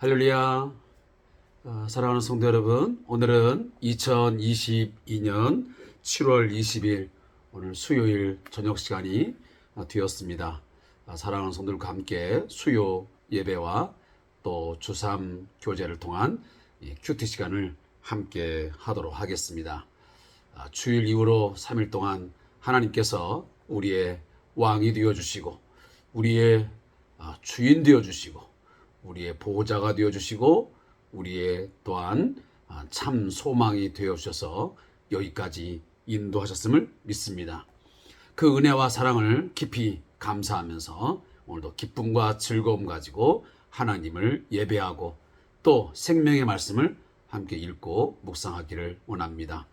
할렐루야. 사랑하는 성도 여러분, 오늘은 2022년 7월 20일 오늘 수요일 저녁 시간이 되었습니다. 사랑하는 성도들과 함께 수요 예배와 또 주3 교제를 통한 큐티 시간을 함께 하도록 하겠습니다. 주일 이후로 3일 동안 하나님께서 우리의 왕이 되어주시고 우리의 주인 되어주시고 우리의 보호자가 되어주시고 우리의 또한 참 소망이 되어주셔서 여기까지 인도하셨음을 믿습니다. 그 은혜와 사랑을 깊이 감사하면서 오늘도 기쁨과 즐거움 가지고 하나님을 예배하고 또 생명의 말씀을 함께 읽고 묵상하기를 원합니다.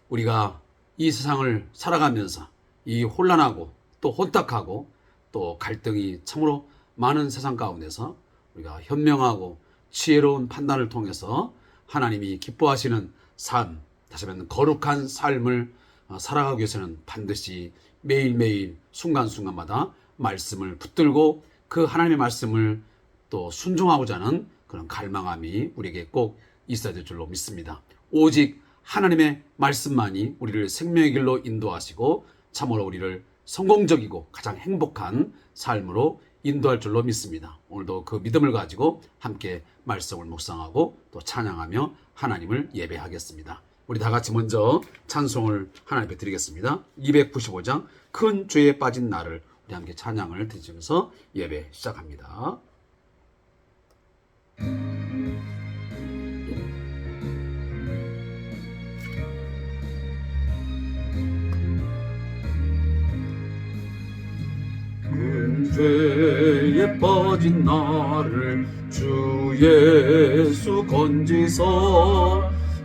우리가 이 세상을 살아가면서 이 혼란하고 또 혼탁하고 또 갈등이 참으로 많은 세상 가운데서 우리가 현명하고 지혜로운 판단을 통해서 하나님이 기뻐하시는 삶, 다시 말하면 거룩한 삶을 살아가기 위해서는 반드시 매일매일 순간순간마다 말씀을 붙들고 그 하나님의 말씀을 또 순종하고자 하는 그런 갈망함이 우리에게 꼭 있어야 될 줄로 믿습니다. 오직 하나님의 말씀만이 우리를 생명의 길로 인도하시고 참으로 우리를 성공적이고 가장 행복한 삶으로 인도할 줄로 믿습니다. 오늘도 그 믿음을 가지고 함께 말씀을 묵상하고 또 찬양하며 하나님을 예배하겠습니다. 우리 다 같이 먼저 찬송을 하나님 앞에 드리겠습니다. 295장 큰 죄에 빠진 나를 우리 함께 찬양을 드리면서 예배 시작합니다. 큰 죄에 빠진 나를 주 예수 건지사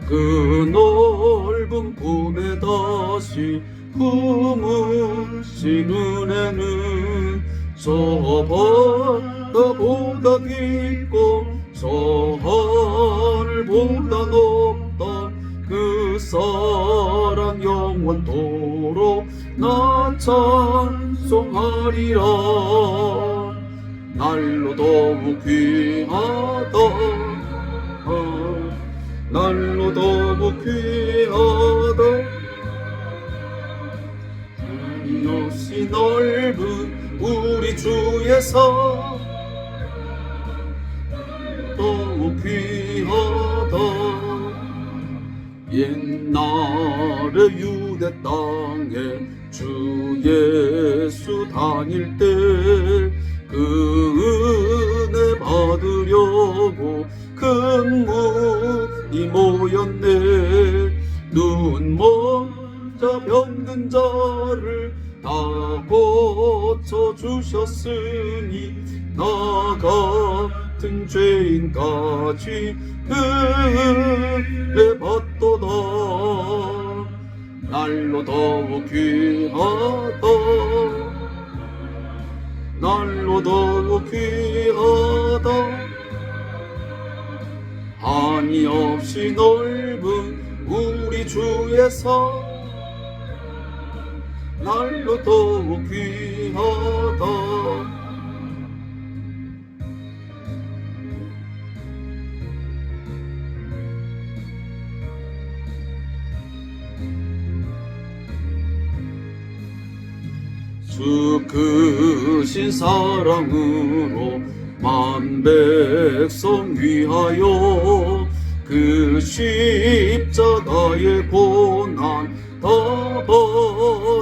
그 넓은 품에 다시 품으신 은혜는 저 바다보다 깊고 저 하늘보다 높다 그 사랑 영원토록 나 찬송하리라. 날로 더욱 귀하다 날로 더욱 귀하다 한이 없이 넓은 우리 주의 사 더욱 귀하다. 옛날에 유대 땅에 주 예수 다닐 때 그 은혜 받으려고 큰 무리 모였네. 눈 먼저 병든 자를 다 고쳐주셨으니 나 같은 죄인까지 은혜 받도다. 날로 더욱 귀하다 날로 더욱 귀하다. 한이 없이 넓은 우리 주의 사 날로 더욱 귀하다. 주 크신 사랑으로 만 백성 위하여 그 십자가의 고난 다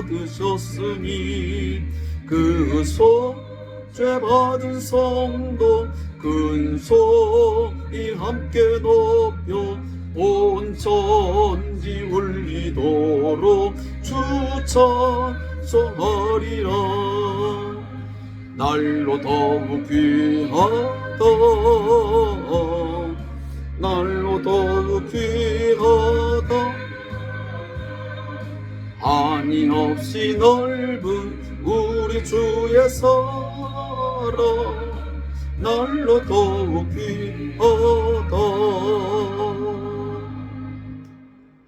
받으셨으니 그 속죄 받은 성도 큰 소리 함께 높여 온 천지 울리도록 주 찬송하리라. 날로 더욱 귀하다 날로 더욱 귀하다. 한이 없이 넓은 우리 주의 사랑 날로 더욱 귀하다.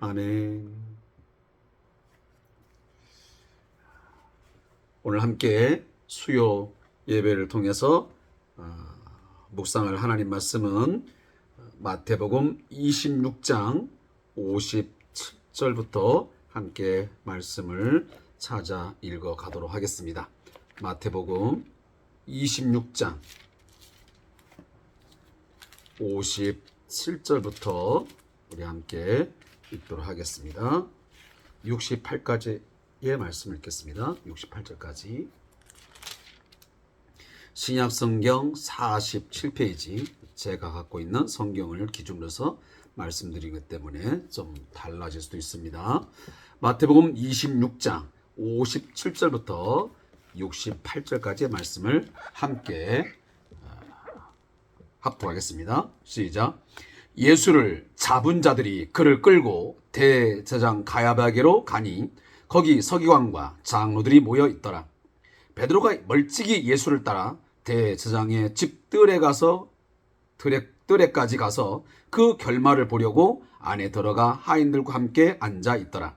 아멘. 오늘 함께 수요 예배를 통해서 묵상할 하나님 말씀은 마태복음 26장 57절부터 함께 말씀을 찾아 읽어 가도록 하겠습니다. 마태복음 26장 57절부터 우리 함께 읽도록 하겠습니다. 68까지의 말씀을 읽겠습니다. 68절까지. 신약성경 47페이지, 제가 갖고 있는 성경을 기준으로 해서 말씀드리기 때문에 좀 달라질 수도 있습니다. 마태복음 26장 57절부터 68절까지의 말씀을 함께 합독하겠습니다. 시작. 예수를 잡은 자들이 그를 끌고 대제사장 가야바에게로 가니 거기 서기관과 장로들이 모여 있더라. 베드로가 멀찍이 예수를 따라 대제사장의 집 뜰에까지 가서 그 결말을 보려고 안에 들어가 하인들과 함께 앉아 있더라.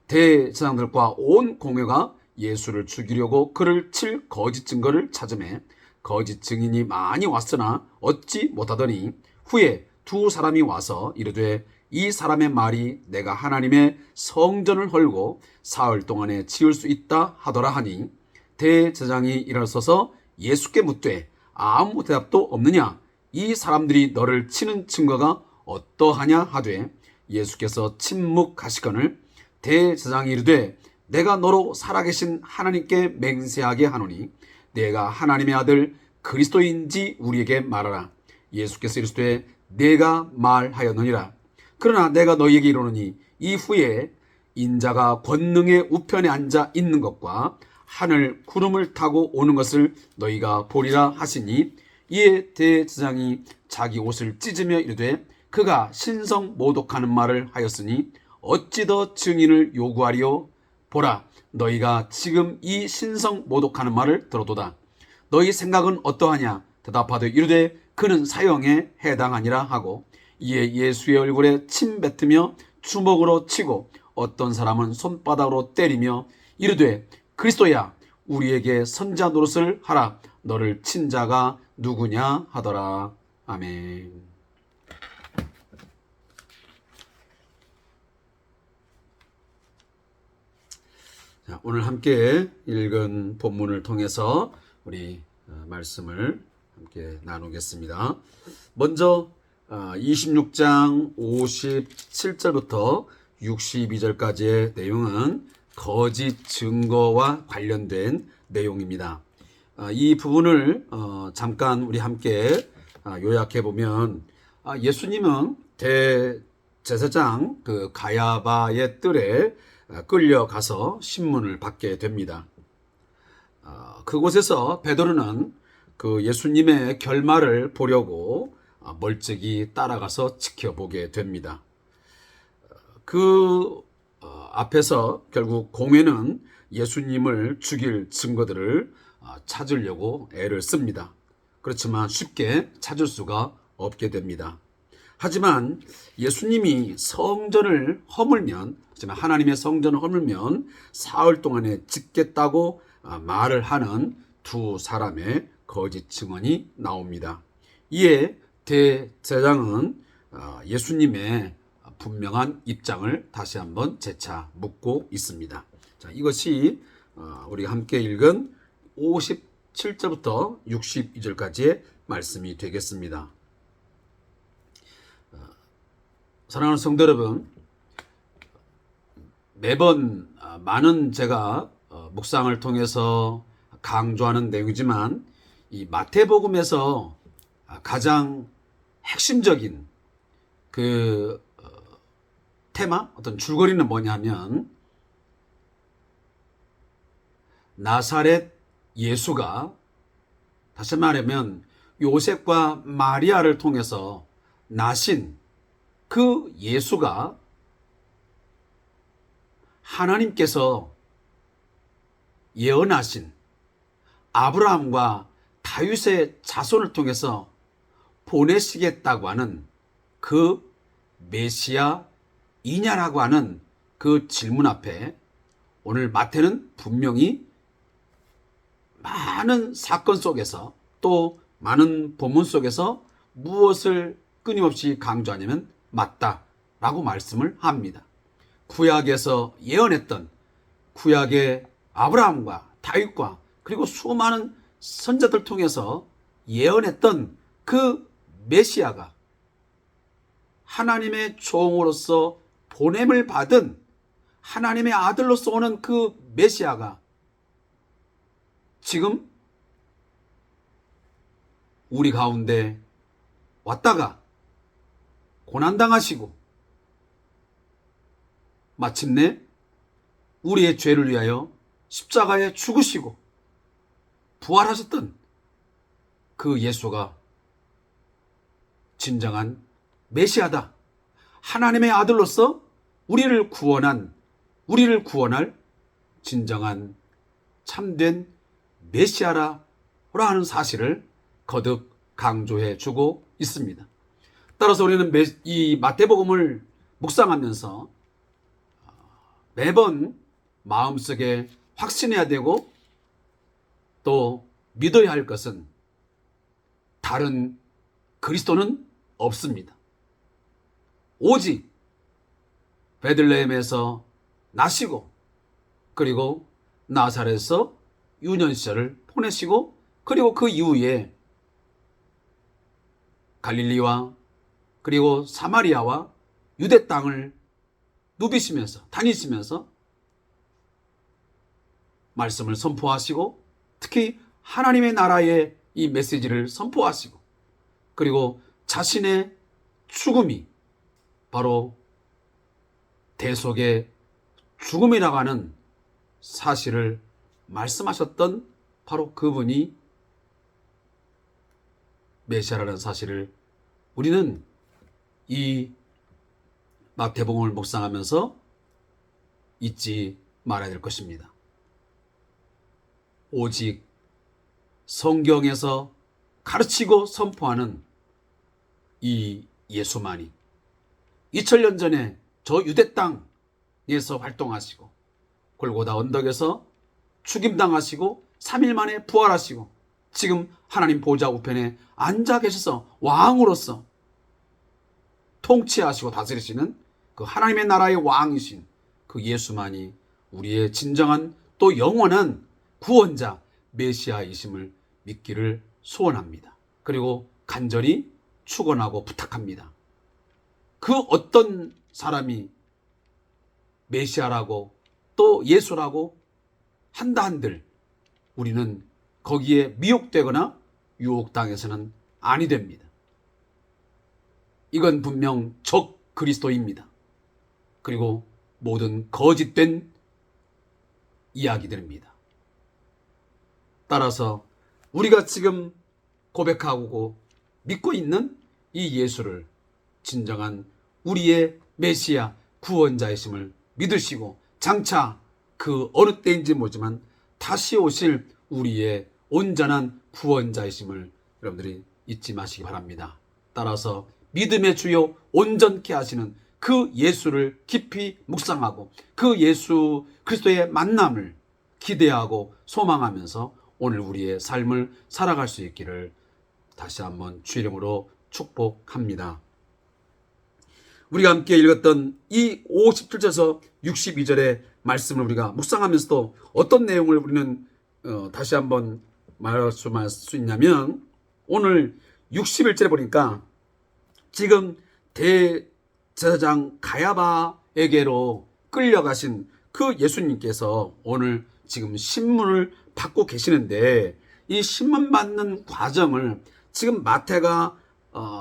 대제사장들과 온 공회가 예수를 죽이려고 그를 칠 거짓 증거를 찾으매 거짓 증인이 많이 왔으나 얻지 못하더니 후에 두 사람이 와서 이르되 이 사람의 말이 내가 하나님의 성전을 헐고 사흘 동안에 지을 수 있다 하더라 하니 대제사장이 일어서서 예수께 묻되 아무 대답도 없느냐? 이 사람들이 너를 치는 증거가 어떠하냐 하되 예수께서 침묵하시거늘 대제사장이 이르되 내가 너로 살아계신 하나님께 맹세하게 하노니 내가 하나님의 아들 그리스도인지 우리에게 말하라. 예수께서 이르시되 내가 말하였느니라. 그러나 내가 너희에게 이르노니 이후에 인자가 권능의 우편에 앉아 있는 것과 하늘 구름을 타고 오는 것을 너희가 보리라 하시니 이에 대제사장이 자기 옷을 찢으며 이르되 그가 신성 모독하는 말을 하였으니 어찌 더 증인을 요구하리요? 보라, 너희가 지금 이 신성 모독하는 말을 들어도다. 너희 생각은 어떠하냐? 대답하되 이르되 그는 사형에 해당하니라 하고 이에 예수의 얼굴에 침 뱉으며 주먹으로 치고 어떤 사람은 손바닥으로 때리며 이르되 그리스도야 우리에게 선지자 노릇을 하라. 너를 친 자가 누구냐 하더라. 아멘. 자, 오늘 함께 읽은 본문을 통해서 우리 말씀을 함께 나누겠습니다. 먼저 26장 57절부터 62절까지의 내용은 거짓 증거와 관련된 내용입니다. 이 부분을 잠깐 우리 함께 요약해 보면 예수님은 대제사장 그 가야바의 뜰에 끌려가서 신문을 받게 됩니다. 그곳에서 베드로는 그 예수님의 결말을 보려고 멀찍이 따라가서 지켜보게 됩니다. 그 앞에서 결국 공회는 예수님을 죽일 증거들을 찾으려고 애를 씁니다. 그렇지만 쉽게 찾을 수가 없게 됩니다. 하지만 예수님이 성전을 허물면, 하지만 하나님의 성전을 허물면 사흘 동안에 짓겠다고 말을 하는 두 사람의 거짓 증언이 나옵니다. 이에 대제사장은 예수님의 분명한 입장을 다시 한번 재차 묻고 있습니다. 자, 이것이 우리가 함께 읽은 57절부터 62절까지의 말씀이 되겠습니다. 사랑하는 성도 여러분, 매번 많은 제가 묵상을 통해서 강조하는 내용이지만 이 마태복음에서 가장 핵심적인 그 테마, 어떤 줄거리는 뭐냐면 나사렛 예수가, 다시 말하면 요셉과 마리아를 통해서 나신 그 예수가 하나님께서 예언하신 아브라함과 다윗의 자손을 통해서 보내시겠다고 하는 그 메시아이냐라고 하는 그 질문 앞에 오늘 마태는 분명히 많은 사건 속에서 또 많은 본문 속에서 무엇을 끊임없이 강조하냐면 맞다라고 말씀을 합니다. 구약에서 예언했던 구약의 아브라함과 다윗과 그리고 수많은 선자들 통해서 예언했던 그 메시아가 하나님의 종으로서 보냄을 받은 하나님의 아들로서 오는 그 메시아가 지금 우리 가운데 왔다가 고난당하시고 마침내 우리의 죄를 위하여 십자가에 죽으시고 부활하셨던 그 예수가 진정한 메시아다. 하나님의 아들로서 우리를 구원할 진정한 참된 메시아라고 하는 사실을 거듭 강조해 주고 있습니다. 따라서 우리는 이 마태복음을 묵상하면서 매번 마음속에 확신해야 되고 또 믿어야 할 것은 다른 그리스도는 없습니다. 오직 베들레헴에서 나시고 그리고 나사렛에서 유년 시절을 보내시고 그리고 그 이후에 갈릴리와 그리고 사마리아와 유대 땅을 누비시면서 다니시면서 말씀을 선포하시고 특히 하나님의 나라의 이 메시지를 선포하시고 그리고 자신의 죽음이 바로 대속의 죽음이라고 하는 사실을 말씀하셨던 바로 그분이 메시아라는 사실을 우리는 이 마태복음을 묵상하면서 잊지 말아야 될 것입니다. 오직 성경에서 가르치고 선포하는 이 예수만이 2000년 전에 저 유대 땅에서 활동하시고 골고다 언덕에서 죽임당하시고 3일 만에 부활하시고 지금 하나님 보좌 우편에 앉아 계셔서 왕으로서 통치하시고 다스리시는 그 하나님의 나라의 왕이신 그 예수만이 우리의 진정한 또 영원한 구원자 메시아이심을 믿기를 소원합니다. 그리고 간절히 축원하고 부탁합니다. 그 어떤 사람이 메시아라고 또 예수라고 한다 한들 우리는 거기에 미혹되거나 유혹당해서는 아니 됩니다. 이건 분명 적 그리스도입니다. 그리고 모든 거짓된 이야기들입니다. 따라서 우리가 지금 고백하고 믿고 있는 이 예수를 진정한 우리의 메시아 구원자이심을 믿으시고 장차 그 어느 때인지 모르지만 다시 오실 우리의 온전한 구원자이심을 여러분들이 잊지 마시기 바랍니다. 따라서 믿음의 주요 온전케 하시는 그 예수를 깊이 묵상하고 그 예수 그리스도의 만남을 기대하고 소망하면서 오늘 우리의 삶을 살아갈 수 있기를 다시 한번 주의 이름으로 축복합니다. 우리가 함께 읽었던 이 57절에서 62절의 말씀을 우리가 묵상하면서도 어떤 내용을 우리는 다시 한번 말할 수 있냐면 오늘 61절에 보니까 지금 대제사장 가야바에게로 끌려가신 그 예수님께서 오늘 지금 신문을 받고 계시는데 이 신문 받는 과정을 지금 마태가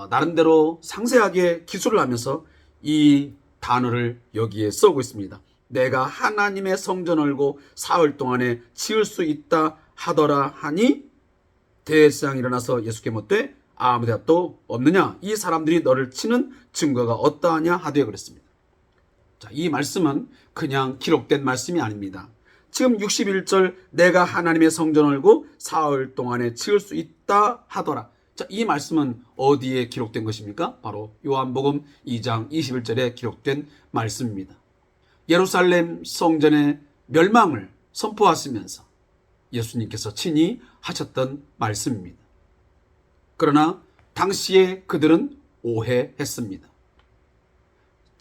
나름대로 상세하게 기술을 하면서 이 단어를 여기에 쓰고 있습니다. 내가 하나님의 성전 얼고 사흘 동안에 지을 수 있다 하더라 하니 대제사장이 일어나서 예수께 묻되 아무 대답도 없느냐? 이 사람들이 너를 치는 증거가 어떠하냐 하되 그랬습니다. 자, 이 말씀은 그냥 기록된 말씀이 아닙니다. 지금 61절 내가 하나님의 성전 얼고 사흘 동안에 지을 수 있다 하더라. 자, 이 말씀은 어디에 기록된 것입니까? 바로 요한복음 2장 21절에 기록된 말씀입니다. 예루살렘 성전의 멸망을 선포하시면서 예수님께서 친히 하셨던 말씀입니다. 그러나 당시에 그들은 오해했습니다.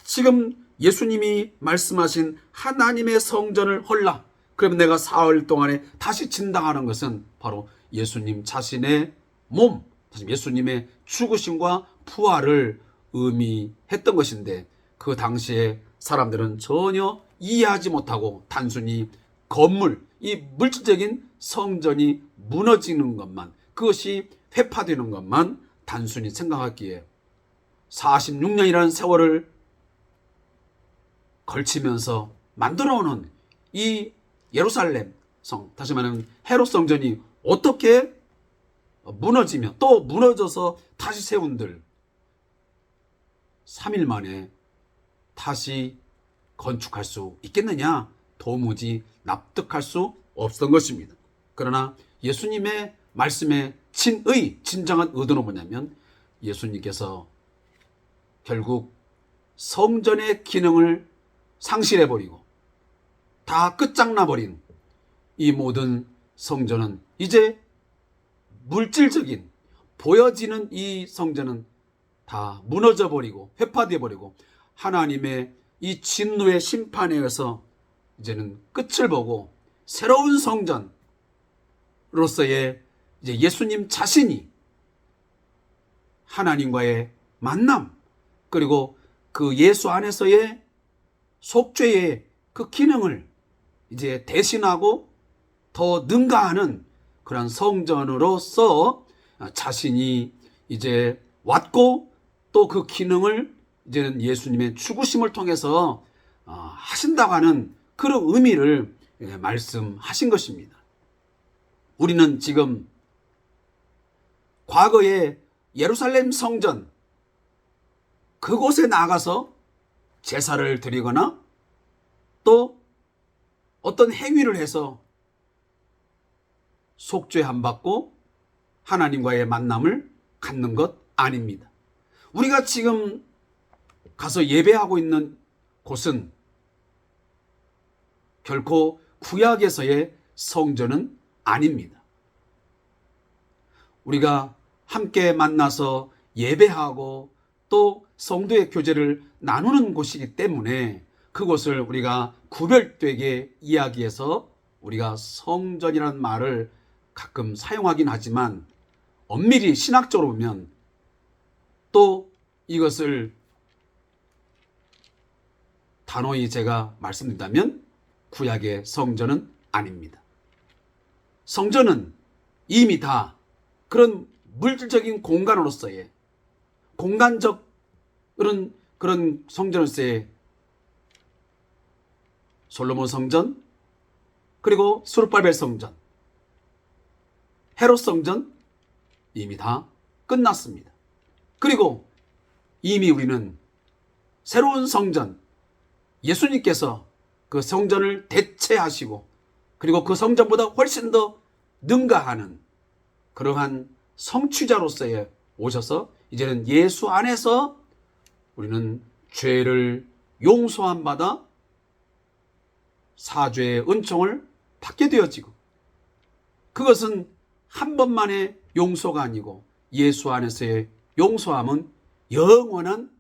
지금 예수님이 말씀하신 하나님의 성전을 헐라, 그러면 내가 사흘 동안에 다시 진당하는 것은 바로 예수님 자신의 몸, 예수님의 죽으심과 부활을 의미했던 것인데, 그 당시에 사람들은 전혀 이해하지 못하고 단순히 건물, 이 물질적인 성전이 무너지는 것만, 그것이 회파되는 것만 단순히 생각하기에 46년이라는 세월을 걸치면서 만들어오는 이 예루살렘 성, 다시 말하면 헤롯 성전이 어떻게 무너지며 또 무너져서 다시 세운들 3일 만에 다시 건축할 수 있겠느냐, 도무지 납득할 수 없었던 것입니다. 그러나 예수님의 말씀의 진정한 의도는 뭐냐면, 예수님께서 결국 성전의 기능을 상실해버리고 다 끝장나버린 이 모든 성전은 이제 물질적인 보여지는 이 성전은 다 무너져버리고 회파되어버리고 하나님의 이 진노의 심판에 의해서 이제는 끝을 보고 새로운 성전으로서의 이제 예수님 자신이 하나님과의 만남, 그리고 그 예수 안에서의 속죄의 그 기능을 이제 대신하고 더 능가하는 그런 성전으로서 자신이 이제 왔고, 또 그 기능을 이제는 예수님의 죽으심을 통해서 하신다고 하는 그런 의미를 말씀하신 것입니다. 우리는 지금 과거에 예루살렘 성전 그곳에 나가서 제사를 드리거나 또 어떤 행위를 해서 속죄함 받고 하나님과의 만남을 갖는 것 아닙니다. 우리가 지금 가서 예배하고 있는 곳은 결코 구약에서의 성전은 아닙니다. 우리가 함께 만나서 예배하고 또 성도의 교제를 나누는 곳이기 때문에 그곳을 우리가 구별되게 이야기해서 우리가 성전이라는 말을 가끔 사용하긴 하지만, 엄밀히 신학적으로 보면 또 이것을 단호히 제가 말씀드린다면 구약의 성전은 아닙니다. 성전은 이미 다 그런 물질적인 공간으로서의 공간적 그런 성전으로서의 솔로몬 성전, 그리고 스룹바벨 성전, 헤롯 성전 이미 다 끝났습니다. 그리고 이미 우리는 새로운 성전, 예수님께서 그 성전을 대체하시고 그리고 그 성전보다 훨씬 더 능가하는 그러한 성취자로서의 오셔서 이제는 예수 안에서 우리는 죄를 용서함 받아 사죄의 은총을 받게 되어지고, 그것은 한 번만의 용서가 아니고 예수 안에서의 용서함은 영원한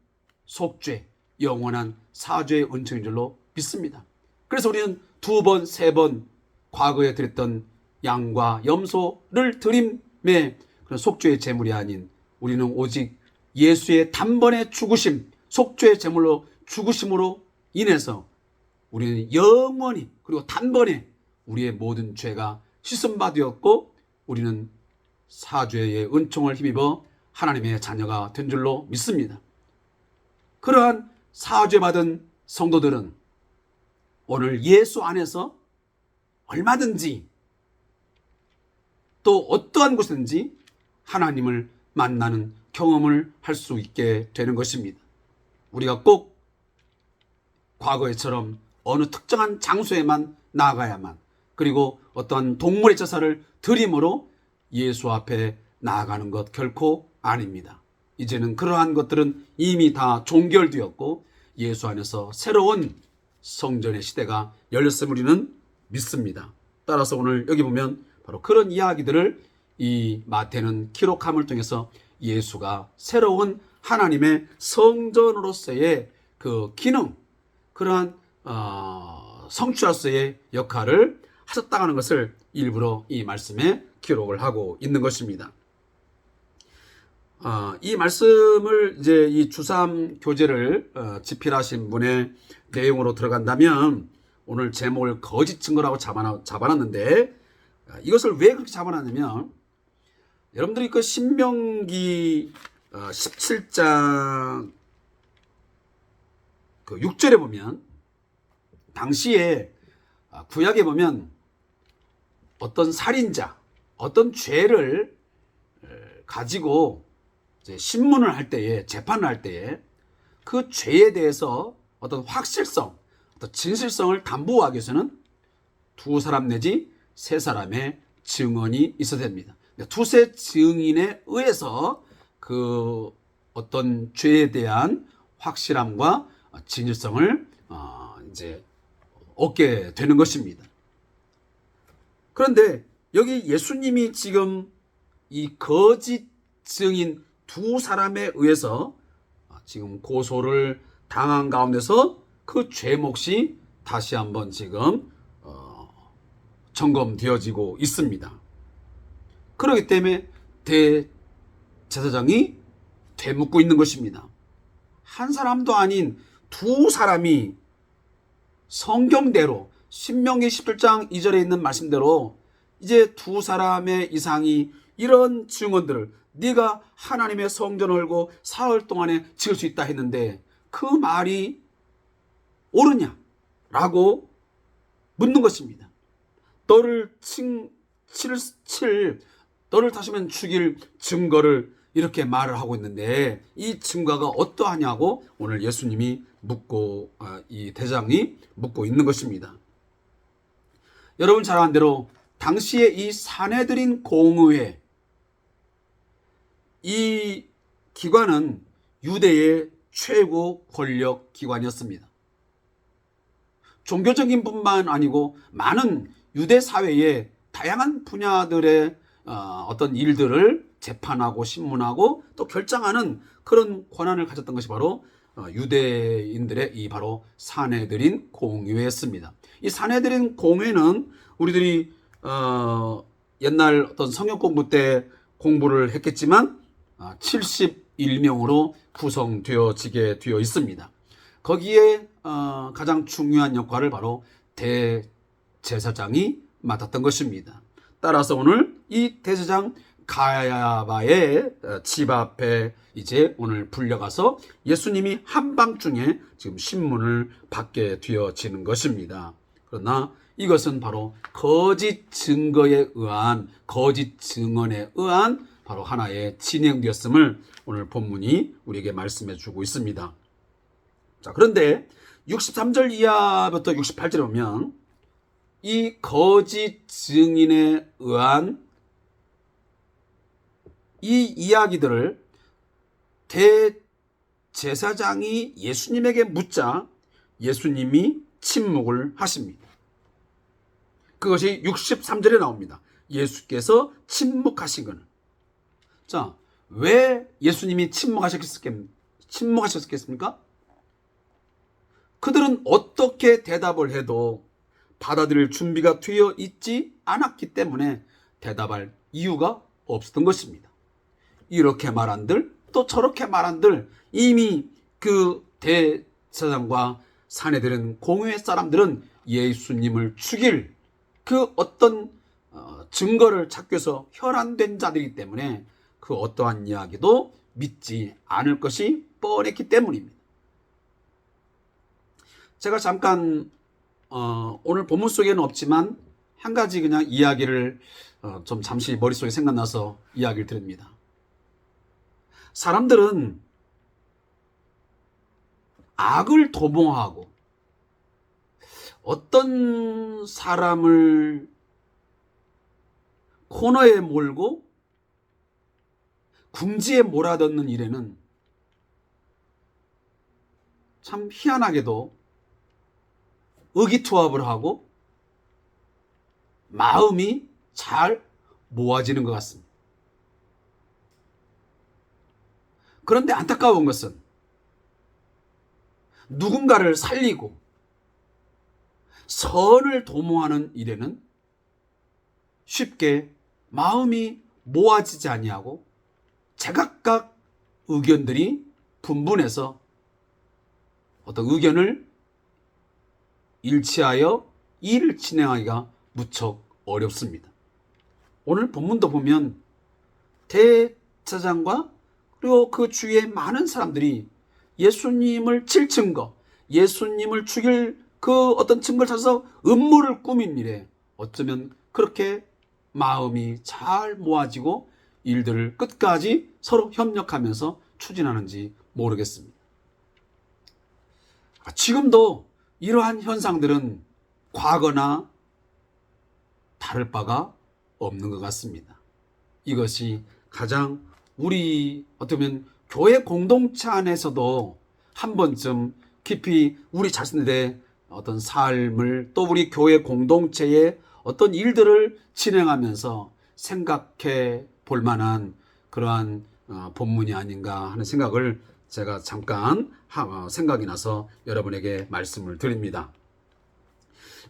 속죄, 영원한 사죄의 은총인 줄로 믿습니다. 그래서 우리는 2번, 3번 과거에 드렸던 양과 염소를 드림의 그런 속죄의 제물이 아닌, 우리는 오직 예수의 단번에 죽으심, 속죄의 제물로 죽으심으로 인해서 우리는 영원히 그리고 단번에 우리의 모든 죄가 씻음바 되었고, 우리는 사죄의 은총을 힘입어 하나님의 자녀가 된 줄로 믿습니다. 그러한 사죄받은 성도들은 오늘 예수 안에서 얼마든지 또 어떠한 곳든지 하나님을 만나는 경험을 할 수 있게 되는 것입니다. 우리가 꼭 과거에처럼 어느 특정한 장소에만 나아가야만, 그리고 어떤 동물의 제사를 드림으로 예수 앞에 나아가는 것 결코 아닙니다. 이제는 그러한 것들은 이미 다 종결되었고 예수 안에서 새로운 성전의 시대가 열렸음을 우리는 믿습니다. 따라서 오늘 여기 보면 바로 그런 이야기들을 이 마태는 기록함을 통해서 예수가 새로운 하나님의 성전으로서의 그 기능, 그러한 성취로서의 역할을 하셨다는 것을 일부러 이 말씀에 기록을 하고 있는 것입니다. 이 말씀을 이제 이 주3 교재를 집필하신 분의 내용으로 들어간다면 오늘 제목을 거짓 증거라고 잡아놨는데 이것을 왜 그렇게 잡아놨냐면 여러분들이 그 신명기 17장 그 6절에 보면 당시에 구약에 보면 어떤 살인자, 어떤 죄를 가지고 이제 신문을 할 때에, 재판을 할 때에 그 죄에 대해서 어떤 확실성, 어떤 진실성을 담보하기 위해서는 두 사람 내지 세 사람의 증언이 있어야 됩니다. 두세 증인에 의해서 그 어떤 죄에 대한 확실함과 진실성을 이제 얻게 되는 것입니다. 그런데 여기 예수님이 지금 이 거짓 증인 두 사람에 의해서 지금 고소를 당한 가운데서 그 죄 몫이 다시 한번 지금 점검되어지고 있습니다. 그렇기 때문에 대제사장이 되묻고 있는 것입니다. 한 사람도 아닌 두 사람이 성경대로 신명기 17장 2절에 있는 말씀대로 이제 두 사람의 이상이 이런 증언들을 네가 하나님의 성전을 헐고 사흘 동안에 지을 수 있다 했는데 그 말이 옳으냐라고 묻는 것입니다. 너를 다시면 죽일 증거를 이렇게 말을 하고 있는데 이 증거가 어떠하냐고 오늘 예수님이 묻고 이 대장이 묻고 있는 것입니다. 여러분 잘 아는 대로 당시에 이 산헤드린 공의회 이 기관은 유대의 최고 권력 기관이었습니다. 종교적인 뿐만 아니고 많은 유대 사회의 다양한 분야들의 어떤 일들을 재판하고 신문하고 또 결정하는 그런 권한을 가졌던 것이 바로 유대인들의 이 바로 산헤드린 공회였습니다. 이 산헤드린 공회는 우리들이 옛날 어떤 성역 공부 때 공부를 했겠지만 71명으로 구성되어지게 되어 있습니다. 거기에 가장 중요한 역할을 바로 대제사장이 맡았던 것입니다. 따라서 오늘 이 대제사장 가야바의 집 앞에 이제 오늘 불려가서 예수님이 한밤중에 지금 신문을 받게 되어지는 것입니다. 그러나 이것은 바로 거짓 증거에 의한, 거짓 증언에 의한 바로 하나의 진행되었음을 오늘 본문이 우리에게 말씀해 주고 있습니다. 자, 그런데 63절 이하부터 68절에 보면 이 거짓 증인에 의한 이 이야기들을 대제사장이 예수님에게 묻자 예수님이 침묵을 하십니다. 그것이 63절에 나옵니다. 예수께서 침묵하신 것은. 자, 왜 예수님이 침묵하셨겠습니까? 그들은 어떻게 대답을 해도 받아들일 준비가 되어 있지 않았기 때문에 대답할 이유가 없었던 것입니다. 이렇게 말한들 또 저렇게 말한들 이미 그 대제사장과 산헤드린 공회 사람들은 예수님을 죽일 그 어떤 증거를 찾기 위해서 혈안된 자들이기 때문에 그 어떠한 이야기도 믿지 않을 것이 뻔했기 때문입니다. 제가 잠깐 오늘 본문 속에는 없지만 한 가지 그냥 이야기를 좀 잠시 머릿속에 생각나서 이야기를 드립니다. 사람들은 악을 도모하고 어떤 사람을 코너에 몰고 궁지에 몰아넣는 일에는 참 희한하게도 의기투합을 하고 마음이 잘 모아지는 것 같습니다. 그런데 안타까운 것은 누군가를 살리고 선을 도모하는 일에는 쉽게 마음이 모아지지 아니하고 제각각 의견들이 분분해서 어떤 의견을 일치하여 일을 진행하기가 무척 어렵습니다. 오늘 본문도 보면 대제사장과 그리고 그 주위에 많은 사람들이 예수님을 칠 증거, 예수님을 죽일 그 어떤 증거를 찾아서 음모를 꾸민 일에 어쩌면 그렇게 마음이 잘 모아지고 일들을 끝까지 서로 협력하면서 추진하는지 모르겠습니다. 지금도 이러한 현상들은 과거나 다를 바가 없는 것 같습니다. 이것이 가장 우리 어쩌면 교회 공동체 안에서도 한 번쯤 깊이 우리 자신들의 어떤 삶을 또 우리 교회 공동체의 어떤 일들을 진행하면서 생각해 볼 만한 그러한 본문이 아닌가 하는 생각을 제가 잠깐 생각이 나서 여러분에게 말씀을 드립니다.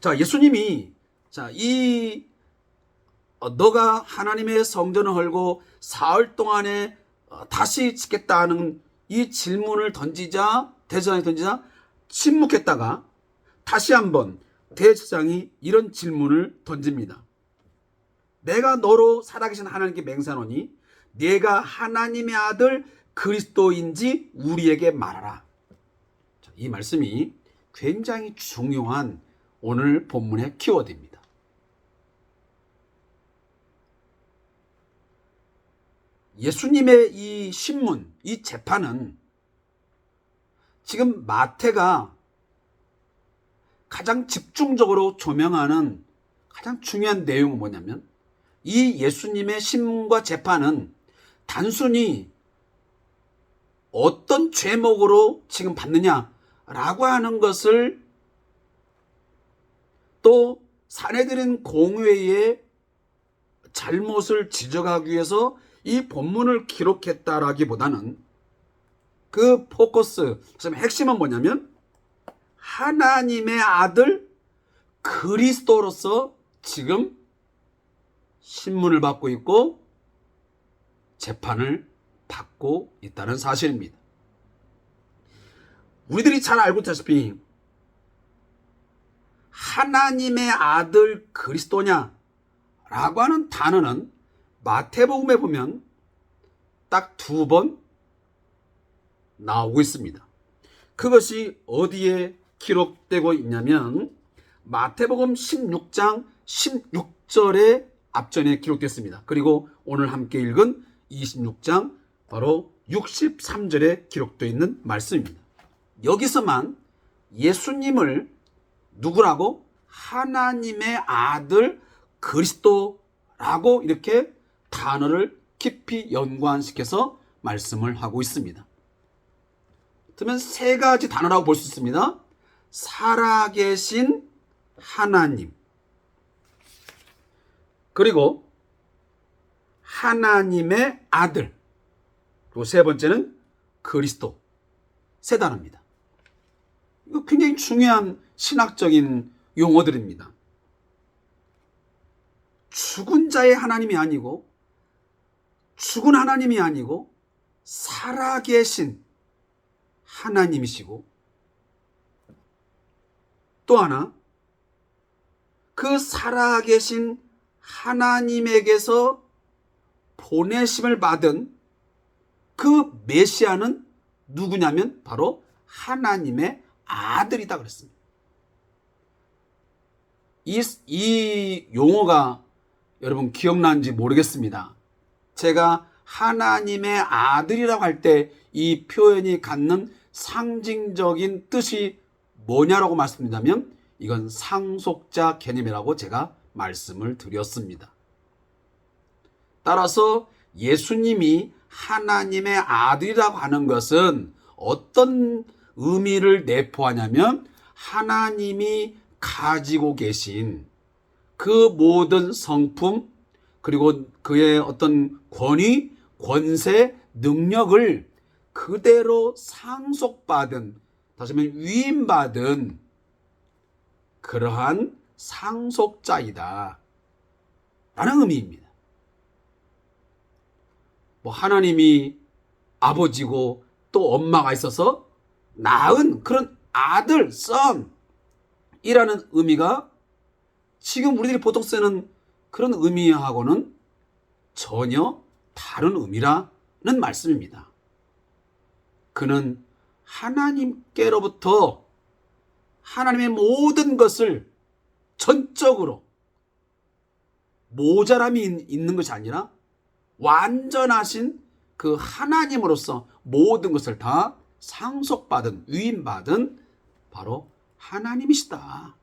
자, 예수님이 너가 하나님의 성전을 헐고 사흘 동안에 다시 짓겠다는 이 질문을 던지자 대제사장이 던지자 침묵했다가 다시 한번 대제사장이 이런 질문을 던집니다. 내가 너로 살아계신 하나님께 맹세하노니 네가 하나님의 아들 그리스도인지 우리에게 말하라. 이 말씀이 굉장히 중요한 오늘 본문의 키워드입니다. 예수님의 이 신문, 이 재판은 지금 마태가 가장 집중적으로 조명하는 가장 중요한 내용은 뭐냐면 이 예수님의 신문과 재판은 단순히 어떤 죄목으로 지금 받느냐라고 하는 것을 또 산헤드린 공회의 잘못을 지적하기 위해서 이 본문을 기록했다라기보다는 그 포커스, 핵심은 뭐냐면 하나님의 아들 그리스도로서 지금 신문을 받고 있고 재판을 받고 있다는 사실입니다. 우리들이 잘 알고 있다시피 하나님의 아들 그리스도냐 라고 하는 단어는 마태복음에 보면 딱 2번 나오고 있습니다. 그것이 어디에 기록되고 있냐면 마태복음 16장 16절의 앞전에 기록됐습니다. 그리고 오늘 함께 읽은 26장 바로 63절에 기록되어 있는 말씀입니다. 여기서만 예수님을 누구라고? 하나님의 아들 그리스도라고 이렇게 단어를 깊이 연관시켜서 말씀을 하고 있습니다. 그러면 3가지 단어라고 볼 수 있습니다. 살아계신 하나님, 그리고 하나님의 아들, 그리고 3번째는 그리스도. 3단어입니다. 이거 굉장히 중요한 신학적인 용어들입니다. 죽은 자의 하나님이 아니고 죽은 하나님이 아니고 살아계신 하나님이시고 또 하나 그 살아계신 하나님에게서 보내심을 받은 그 메시아는 누구냐면 바로 하나님의 아들이다 그랬습니다. 이 용어가 여러분 기억나는지 모르겠습니다. 제가 하나님의 아들이라고 할 때 이 표현이 갖는 상징적인 뜻이 뭐냐라고 말씀드리자면 이건 상속자 개념이라고 제가 말씀을 드렸습니다. 따라서 예수님이 하나님의 아들이라고 하는 것은 어떤 의미를 내포하냐면 하나님이 가지고 계신 그 모든 성품 그리고 그의 어떤 권위, 권세, 능력을 그대로 상속받은, 다시 말하면 위임받은 그러한 상속자이다 라는 의미입니다. 뭐 하나님이 아버지고 또 엄마가 있어서 낳은 그런 아들, son이라는 의미가 지금 우리들이 보통 쓰는 그런 의미하고는 전혀 다른 의미라는 말씀입니다. 그는 하나님께로부터 하나님의 모든 것을 전적으로 모자람이 있는 것이 아니라 완전하신 그 하나님으로서 모든 것을 다 상속받은, 위임받은 바로 하나님이시다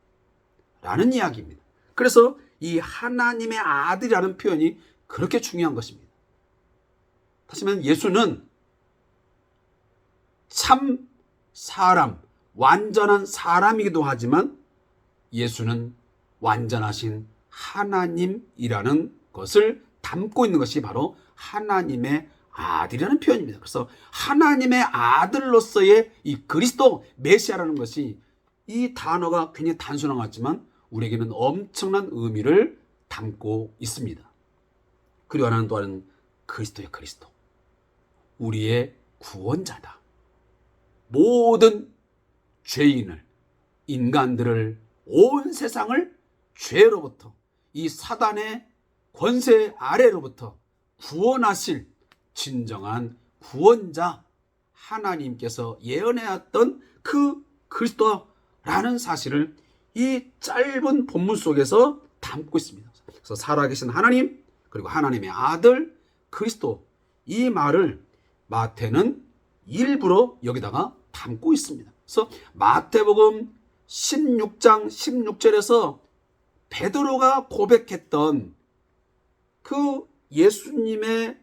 라는 이야기입니다. 그래서 이 하나님의 아들이라는 표현이 그렇게 중요한 것입니다. 다시 말하면 예수는 참 사람, 완전한 사람이기도 하지만 예수는 완전하신 하나님이라는 것을 담고 있는 것이 바로 하나님의 아들이라는 표현입니다. 그래서 하나님의 아들로서의 이 그리스도 메시아라는 것이 이 단어가 굉장히 단순한 것 같지만 우리에게는 엄청난 의미를 담고 있습니다. 그리고 하나는 또 하나는 그리스도의 그리스도, 우리의 구원자다. 모든 죄인을, 인간들을, 온 세상을 죄로부터, 이 사단의 권세 아래로부터 구원하실 진정한 구원자, 하나님께서 예언해왔던 그 그리스도라는 사실을 이 짧은 본문 속에서 담고 있습니다. 그래서 살아계신 하나님, 그리고 하나님의 아들 그리스도, 이 말을 마태는 일부러 여기다가 담고 있습니다. 그래서 마태복음 16장 16절에서 베드로가 고백했던 그 예수님의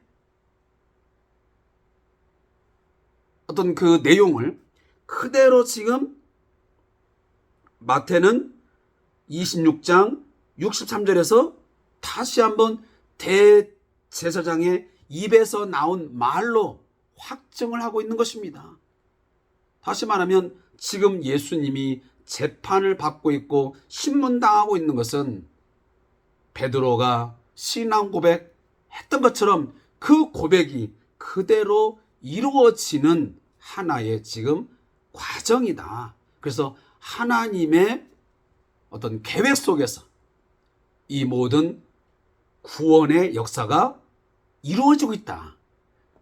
어떤 그 내용을 그대로 지금 마태는 26장 63절에서 다시 한번 대제사장의 입에서 나온 말로 확증을 하고 있는 것입니다. 다시 말하면 지금 예수님이 재판을 받고 있고 신문당하고 있는 것은 베드로가 신앙 고백했던 것처럼 그 고백이 그대로 이루어지는 하나의 지금 과정이다. 그래서 하나님의 어떤 계획 속에서 이 모든 구원의 역사가 이루어지고 있다.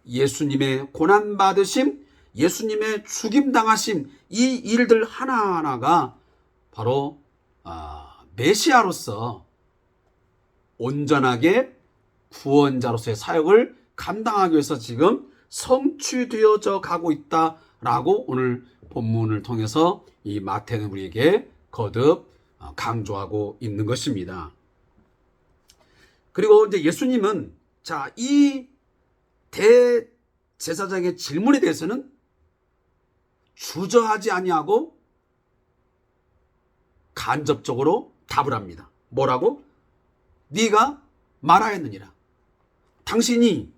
예수님의 고난받으심, 예수님의 죽임당하심, 이 일들 하나하나가 바로 메시아로서 온전하게 구원자로서의 사역을 감당하기 위해서 지금 성취되어져 가고 있다라고 오늘 본문을 통해서 이 마태는 우리에게 거듭 강조하고 있는 것입니다. 그리고 이제 예수님은 이 대제사장의 질문에 대해서는 주저하지 아니하고 간접적으로 답을 합니다. 뭐라고? 네가 말하였느니라. 당신이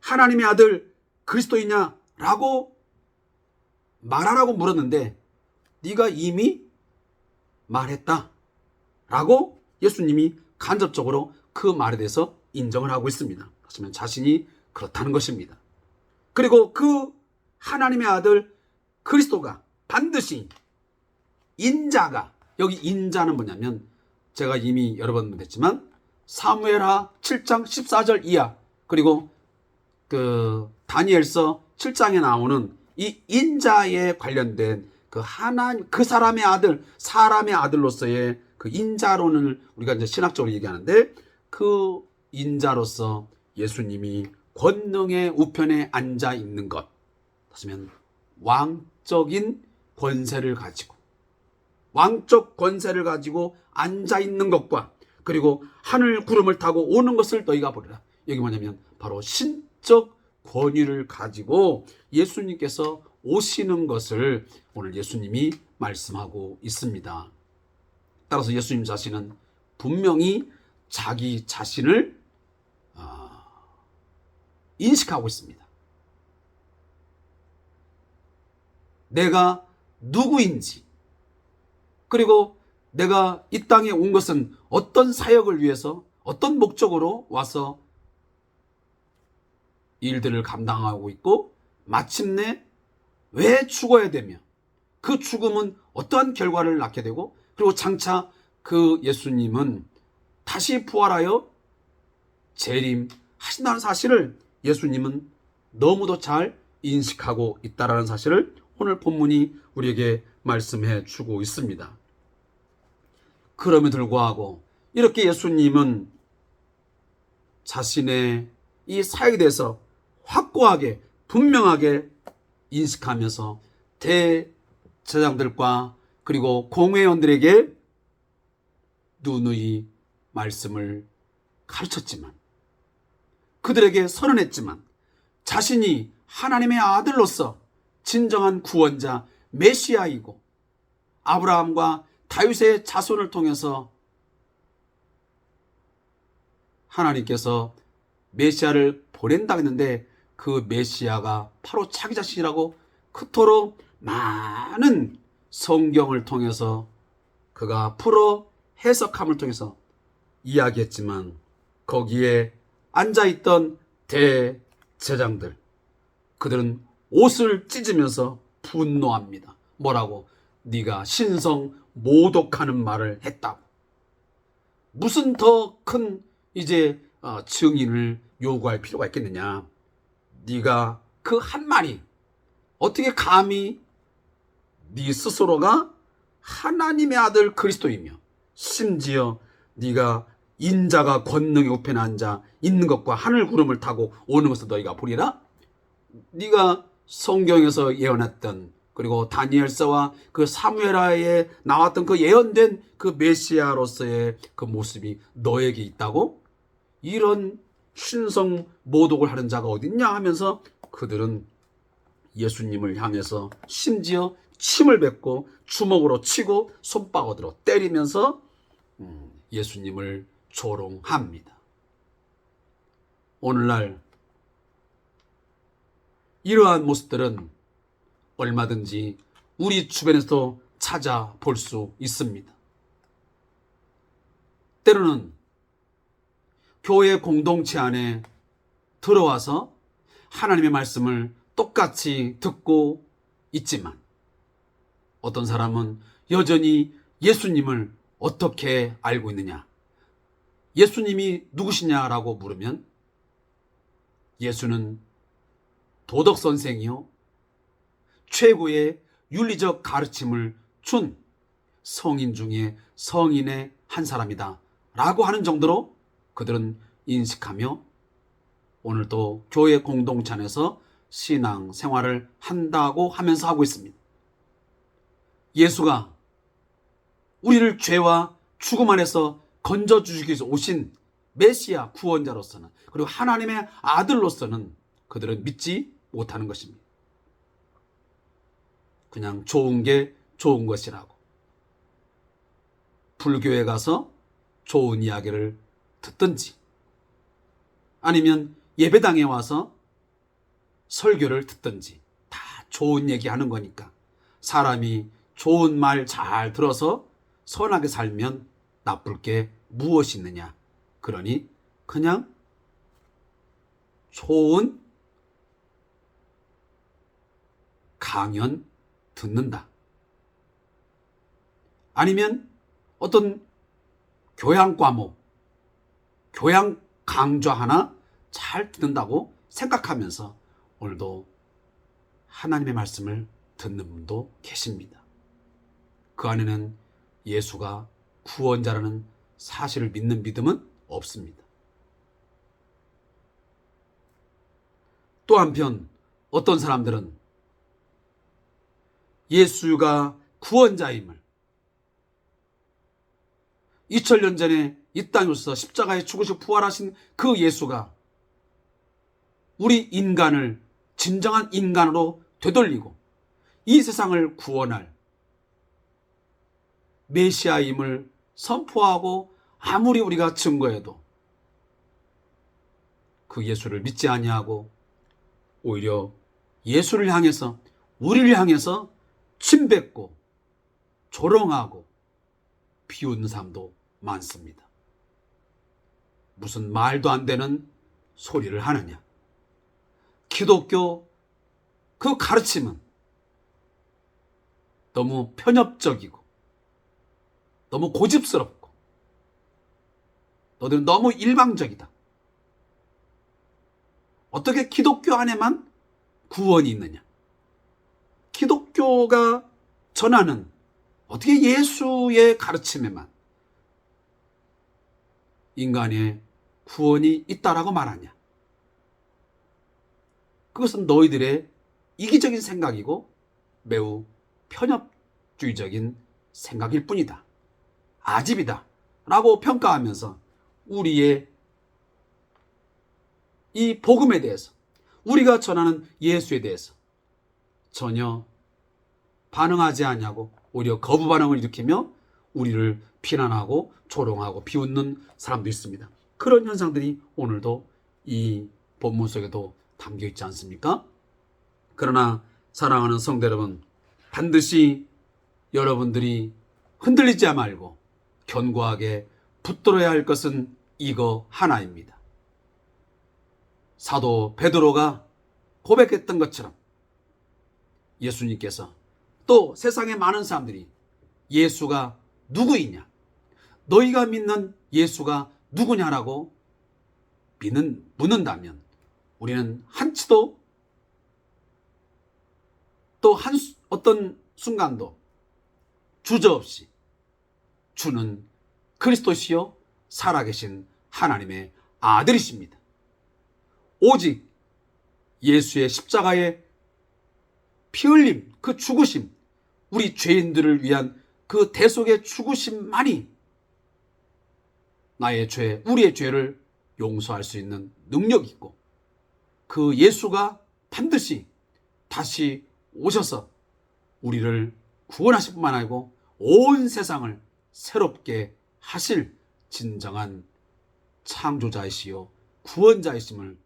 하나님의 아들 그리스도이냐라고 말하라고 물었는데 네가 이미 말했다라고 예수님이 간접적으로 그 말에 대해서 인정을 하고 있습니다. 하지만 자신이 그렇다는 것입니다. 그리고 그 하나님의 아들 그리스도가 반드시 인자가, 여기 인자는 뭐냐면 제가 이미 여러 번 했지만 사무엘하 7장 14절 이하, 그리고 그 다니엘서 7장에 나오는 이 인자에 관련된 그 하나님, 그 사람의 아들, 사람의 아들로서의 그 인자론을 우리가 이제 신학적으로 얘기하는데, 그 인자로서 예수님이 권능의 우편에 앉아 있는 것, 하시면 왕적인 권세를 가지고, 왕적 권세를 가지고 앉아 있는 것과, 그리고 하늘 구름을 타고 오는 것을 너희가 보리라. 여기 뭐냐면 바로 신적 권위를 가지고 예수님께서 오시는 것을 오늘 예수님이 말씀하고 있습니다. 따라서 예수님 자신은 분명히 자기 자신을 인식하고 있습니다. 내가 누구인지, 그리고 내가 이 땅에 온 것은 어떤 사역을 위해서 어떤 목적으로 와서 일들을 감당하고 있고 마침내 왜 죽어야 되며 그 죽음은 어떠한 결과를 낳게 되고 그리고 장차 그 예수님은 다시 부활하여 재림하신다는 사실을 예수님은 너무도 잘 인식하고 있다는 사실을 오늘 본문이 우리에게 말씀해 주고 있습니다. 그럼에도 불구하고 이렇게 예수님은 자신의 이 사역에 대해서 확고하게 분명하게 인식하면서 대제사장들과 그리고 공회원들에게 누누이 말씀을 가르쳤지만, 그들에게 선언했지만 자신이 하나님의 아들로서 진정한 구원자 메시아이고 아브라함과 다윗의 자손을 통해서 하나님께서 메시아를 보낸다고 했는데 그 메시아가 바로 자기 자신이라고 그토록 많은 성경을 통해서 그가 풀어 해석함을 통해서 이야기했지만, 거기에 앉아있던 대제사장들, 그들은 옷을 찢으면서 분노합니다. 뭐라고? 네가 신성 모독하는 말을 했다고. 무슨 더 큰 이제 증인을 요구할 필요가 있겠느냐. 네가 그 한마디 어떻게 감히 네 스스로가 하나님의 아들 그리스도이며 심지어 네가 인자가 권능의 우편에 앉아 있는 것과 하늘 구름을 타고 오는 것을 너희가 보리라. 네가 성경에서 예언했던, 그리고 다니엘서와 그 사무엘하에 나왔던 그 예언된 그 메시아로서의 그 모습이 너에게 있다고? 이런 신성 모독을 하는 자가 어딨냐 하면서 그들은 예수님을 향해서 심지어 침을 뱉고 주먹으로 치고 손바닥으로 때리면서 예수님을 조롱합니다. 오늘날 이러한 모습들은 얼마든지 우리 주변에서도 찾아볼 수 있습니다. 때로는 교회 공동체 안에 들어와서 하나님의 말씀을 똑같이 듣고 있지만 어떤 사람은 여전히 예수님을 어떻게 알고 있느냐, 예수님이 누구시냐라고 물으면 예수는 도덕선생이요 최고의 윤리적 가르침을 준 성인 중에 성인의 한 사람이다 라고 하는 정도로 그들은 인식하며 오늘도 교회 공동체 안에서 신앙 생활을 한다고 하면서 하고 있습니다. 예수가 우리를 죄와 죽음 안에서 건져주시기 위해서 오신 메시아 구원자로서는, 그리고 하나님의 아들로서는 그들은 믿지 못하는 것입니다. 그냥 좋은 게 좋은 것이라고, 불교에 가서 좋은 이야기를 듣든지 아니면 예배당에 와서 설교를 듣든지 다 좋은 얘기 하는 거니까 사람이 좋은 말 잘 들어서 선하게 살면 나쁠 게 무엇이 있느냐. 그러니 그냥 좋은 강연 듣는다. 아니면 어떤 교양 과목, 교양 강좌 하나 잘 듣는다고 생각하면서 오늘도 하나님의 말씀을 듣는 분도 계십니다. 그 안에는 예수가 구원자라는 사실을 믿는 믿음은 없습니다. 또 한편 어떤 사람들은 예수가 구원자임을, 2000년 전에 이 땅에 오셔서 십자가에 죽으시고 부활하신 그 예수가 우리 인간을 진정한 인간으로 되돌리고 이 세상을 구원할 메시아임을 선포하고 아무리 우리가 증거해도 그 예수를 믿지 아니하고 오히려 예수를 향해서, 우리를 향해서 침뱉고 조롱하고 비웃는 사람도 많습니다. 무슨 말도 안 되는 소리를 하느냐. 기독교 그 가르침은 너무 편협적이고 너무 고집스럽고 너희들은 너무 일방적이다. 어떻게 기독교 안에만 구원이 있느냐. 기독교가 전하는 어떻게 예수의 가르침에만 인간의 구원이 있다라고 말하냐. 그것은 너희들의 이기적인 생각이고 매우 편협주의적인 생각일 뿐이다. 아집이다 라고 평가하면서 우리의 이 복음에 대해서, 우리가 전하는 예수에 대해서 전혀 반응하지 않냐고 오히려 거부 반응을 일으키며 우리를 비난하고 조롱하고 비웃는 사람도 있습니다. 그런 현상들이 오늘도 이 본문 속에도 담겨 있지 않습니까? 그러나 사랑하는 성도 여러분, 반드시 여러분들이 흔들리지 말고 견고하게 붙들어야 할 것은 이거 하나입니다. 사도 베드로가 고백했던 것처럼 예수님께서 또 세상의 많은 사람들이 예수가 누구이냐, 너희가 믿는 예수가 누구냐라고 묻는다면 우리는 한치도 또 어떤 순간도 주저없이 주는 그리스도시요 살아계신 하나님의 아들이십니다. 오직 예수의 십자가의 피 흘림, 그 죽으심, 우리 죄인들을 위한 그 대속의 죽으심만이 나의 죄, 우리의 죄를 용서할 수 있는 능력이 있고, 그 예수가 반드시 다시 오셔서 우리를 구원하실 뿐만 아니고 온 세상을 새롭게 하실 진정한 창조자이시요 구원자이심을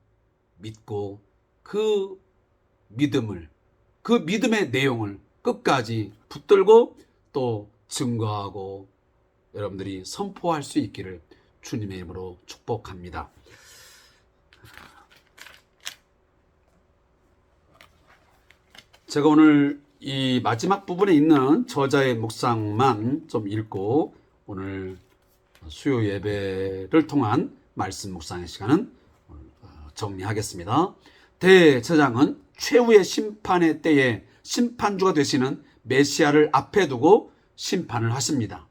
믿고 그 믿음을, 그 믿음의 내용을 끝까지 붙들고 또 증거하고 여러분들이 선포할 수 있기를 주님의 이름으로 축복합니다. 제가 오늘 이 마지막 부분에 있는 저자의 묵상만 좀 읽고 오늘 수요 예배를 통한 말씀 묵상의 시간은 정리하겠습니다. 대제사장은 최후의 심판의 때에 심판주가 되시는 메시아를 앞에 두고 심판을 하십니다.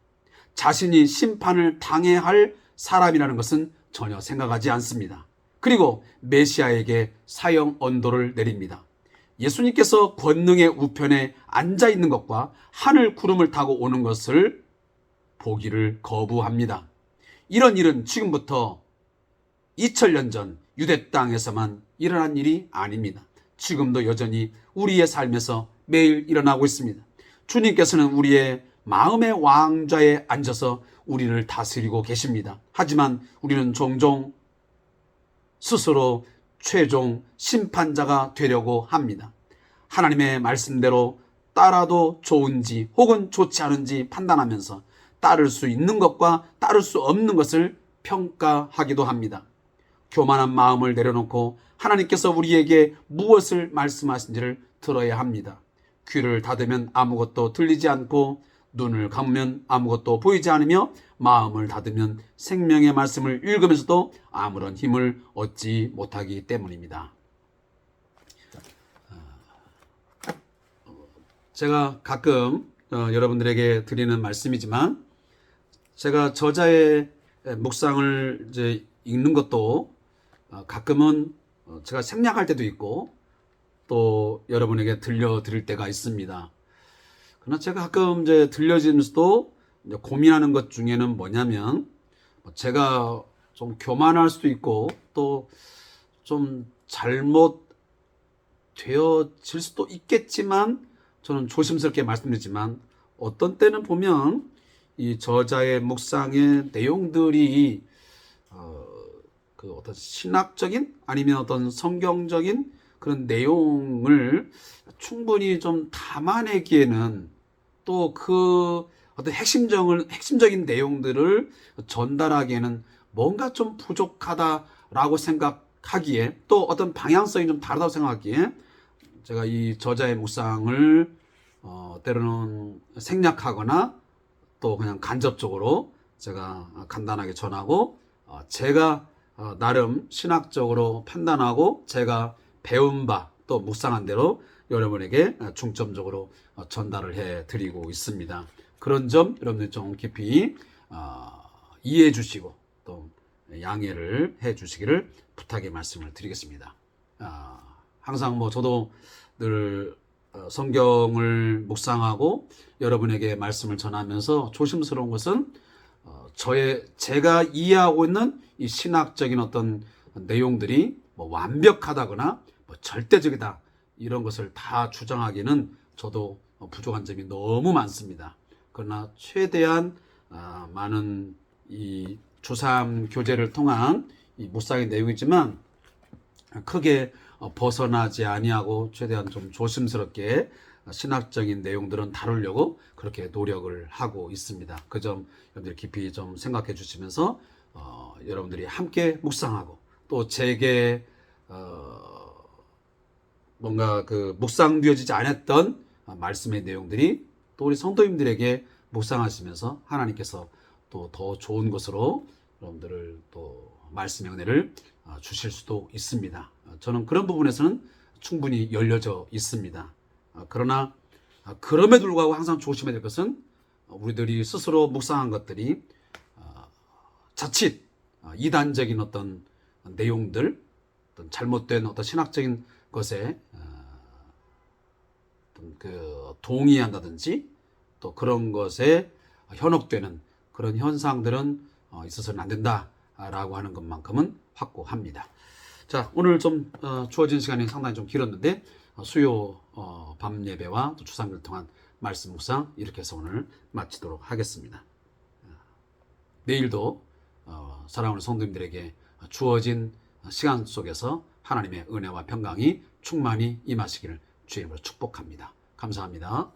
자신이 심판을 당해야 할 사람이라는 것은 전혀 생각하지 않습니다. 그리고 메시아에게 사형 언도를 내립니다. 예수님께서 권능의 우편에 앉아 있는 것과 하늘 구름을 타고 오는 것을 보기를 거부합니다. 이런 일은 지금부터 2000년 전 유대 땅에서만 일어난 일이 아닙니다. 지금도 여전히 우리의 삶에서 매일 일어나고 있습니다. 주님께서는 우리의 마음의 왕좌에 앉아서 우리를 다스리고 계십니다. 하지만 우리는 종종 스스로 최종 심판자가 되려고 합니다. 하나님의 말씀대로 따라도 좋은지 혹은 좋지 않은지 판단하면서 따를 수 있는 것과 따를 수 없는 것을 평가하기도 합니다. 교만한 마음을 내려놓고 하나님께서 우리에게 무엇을 말씀하신지를 들어야 합니다. 귀를 닫으면 아무것도 들리지 않고 눈을 감으면 아무것도 보이지 않으며 마음을 닫으면 생명의 말씀을 읽으면서도 아무런 힘을 얻지 못하기 때문입니다. 제가 가끔 여러분들에게 드리는 말씀이지만 제가 저자의 묵상을 이제 읽는 것도 가끔은 제가 생략할 때도 있고 또 여러분에게 들려드릴 때가 있습니다. 그러나 제가 가끔 이제 들려지면서도 이제 고민하는 것 중에는 뭐냐면 제가 좀 교만할 수도 있고 또 좀 잘못 되어질 수도 있겠지만 저는 조심스럽게 말씀드리지만 어떤 때는 보면 이 저자의 묵상의 내용들이 그 어떤 신학적인 아니면 어떤 성경적인 그런 내용을 충분히 좀 담아내기에는 또 그 어떤 핵심적인 내용들을 전달하기에는 뭔가 좀 부족하다라고 생각하기에, 또 어떤 방향성이 좀 다르다고 생각하기에, 제가 이 저자의 묵상을 때로는 생략하거나 또 그냥 간접적으로 제가 간단하게 전하고, 제가 나름 신학적으로 판단하고 제가 배운 바 또 묵상한 대로 여러분에게 중점적으로 전달을 해 드리고 있습니다. 그런 점 여러분들 좀 깊이 이해해 주시고 또 양해를 해 주시기를 부탁의 말씀을 드리겠습니다. 항상 저도 늘 성경을 묵상하고 여러분에게 말씀을 전하면서 조심스러운 것은 제가 이해하고 있는 이 신학적인 어떤 내용들이 완벽하다거나 절대적이다 이런 것을 다 주장하기는 저도 부족한 점이 너무 많습니다. 그러나 최대한 많은 이 주3 교제를 통한 이 묵상의 내용이지만 크게 벗어나지 아니하고 최대한 좀 조심스럽게 신학적인 내용들은 다루려고 그렇게 노력을 하고 있습니다. 그 점 여러분들 깊이 좀 생각해 주시면서 여러분들이 함께 묵상하고 또 제게 뭔가 그 묵상되어지지 않았던 말씀의 내용들이 또 우리 성도님들에게 묵상하시면서 하나님께서 또 더 좋은 것으로 여러분들을 또 말씀의 은혜를 주실 수도 있습니다. 저는 그런 부분에서는 충분히 열려져 있습니다. 그러나 그럼에도 불구하고 항상 조심해야 될 것은 우리들이 스스로 묵상한 것들이 자칫 이단적인 어떤 내용들, 어떤 잘못된 어떤 신학적인 것에 동의한다든지 또 그런 것에 현혹되는 그런 현상들은 있어서는 안 된다라고 하는 것만큼은 확고합니다. 자, 오늘 좀 주어진 시간이 상당히 좀 길었는데 수요 밤 예배와 또 주상기를 통한 말씀 묵상 이렇게 해서 오늘 마치도록 하겠습니다. 내일도 사랑하는 성도님들에게 주어진 시간 속에서 하나님의 은혜와 평강이 충만히 임하시기를 주의 이름으로 축복합니다. 감사합니다.